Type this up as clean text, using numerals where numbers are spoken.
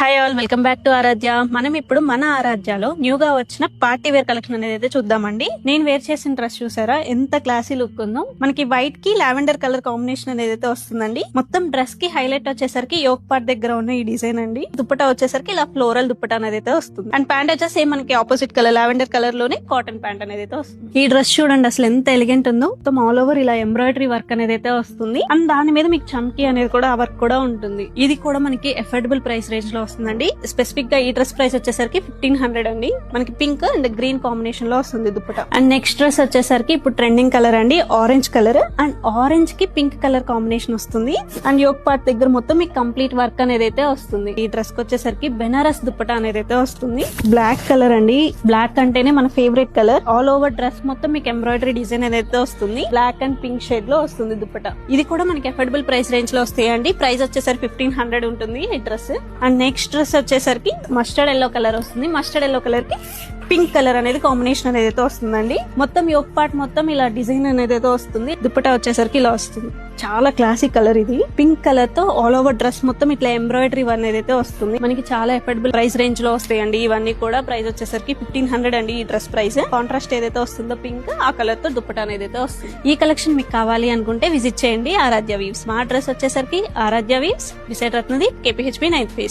Hi all, welcome back to Aaradhya. మనం ఇప్పుడు మన ఆరాధ్యలో న్యూగా వచ్చిన పార్టీ వేర్ కలెక్షన్ అనేది అయితే చూద్దామండి. నేను వేర్ చేసిన డ్రెస్ చూసారా, ఎంత క్లాసీ లుక్ ఉందో. మనకి వైట్ కి లావెండర్ కలర్ కాంబినేషన్ అనేది అయితే వస్తుందండి. మొత్తం డ్రెస్ కి హైలైట్ వచ్చేసరికి యోక్ పార్ట్ దగ్గర ఉన్న ఈ డిజైన్ అండి. దుప్పటా వచ్చేసరికి ఇలా ఫ్లోరల్ దుప్పటా అనేది అయితే వస్తుంది. అండ్ ప్యాంట్ వచ్చేసి సేమ్ మనకి ఆపోజిట్ కలర్ లావెండర్ కలర్ లోనే కాటన్ ప్యాంట్ అనేది అయితే వస్తుంది. ఈ డ్రెస్ చూడండి అసలు ఎంత ఎలిగెంట్ ఉందో. మొత్తం ఆల్ ఓవర్ ఇలా ఎంబ్రాయిడరీ వర్క్ అనేది అయితే వస్తుంది. అండ్ దాని మీద మీకు చమ్కీ అనేది కూడా వర్క్ కూడా ఉంటుంది. ఇది కూడా మనకి అఫోర్డబుల్ ప్రైస్ రేంజ్ లో వస్తుందండి. స్పెసిఫిక్ గా ఈ డ్రెస్ ప్రైస్ వచ్చేసరికి 1500 అండి. మనకి పింక్ అండ్ గ్రీన్ కాంబినేషన్ లో వస్తుంది దుప్పటా. అండ్ నెక్స్ట్ డ్రెస్ వచ్చేసరికి ఇప్పుడు ట్రెండింగ్ కలర్ అండి, ఆరెంజ్ కలర్. అండ్ ఆరెంజ్ కి పింక్ కలర్ కాంబినేషన్ వస్తుంది. అండ్ యోక్ పార్ట్ దగ్గర మొత్తం మీకు కంప్లీట్ వర్క్ అనేది అయితే వస్తుంది. ఈ డ్రెస్ కి వచ్చేసరికి బెనారస్ దుప్పటా అనేది అయితే వస్తుంది. బ్లాక్ కలర్ అండి, బ్లాక్ అంటేనే మన favourite colour. All over dress మొత్తం మీకు ఎంబ్రాయిడరీ డిజైన్ అనేది వస్తుంది. బ్లాక్ అండ్ పింక్ షేడ్ లో వస్తుంది దుప్పటా. ఇది కూడా మనకి అఫోర్డబుల్ ప్రైస్ రేంజ్ లో వస్తాయండి. ప్రైస్ వచ్చేసరికి 1500 ఉంటుంది ఈ డ్రెస్. అండ్ నెక్స్ట్ డ్రెస్ వచ్చేసరికి మస్టర్డ్ ఎల్లో కలర్ వస్తుంది. మస్టర్డ్ ఎల్లో కలర్ కి పింక్ కలర్ అనేది కాంబినేషన్ అనేది అయితే వస్తుందండి. మొత్తం యోక్ పార్ట్ మొత్తం ఇలా డిజైన్ అనేది అయితే వస్తుంది. దుప్పటా వచ్చేసరికి ఇలా వస్తుంది. చాలా క్లాసిక్ కలర్ ఇది. పింక్ కలర్ తో ఆల్ ఓవర్ డ్రెస్ మొత్తం ఇట్లా ఎంబ్రాయిడరీ అనేది అయితే వస్తుంది. మనకి చాలా అఫోర్డబుల్ ప్రైస్ రేంజ్ లో వస్తాయండి ఇవన్నీ కూడా. ప్రైస్ వచ్చేసరికి 1500 అండి ఈ డ్రెస్ ప్రైస్. కాంట్రాస్ట్ ఏదైతే వస్తుందో పింక్, ఆ కలర్ తో దుప్పటా అనేది అయితే వస్తుంది. ఈ కలెక్షన్ మీకు కావాలి అనుకుంటే విజిట్ చేయండి ఆరాధ్య వీవ్స్. మా డ్రెస్ వచ్చేసరికి ఆరాధ్య వీవ్స్, డిసైడ్ రత్నది, KPHP 9th ఫేస్.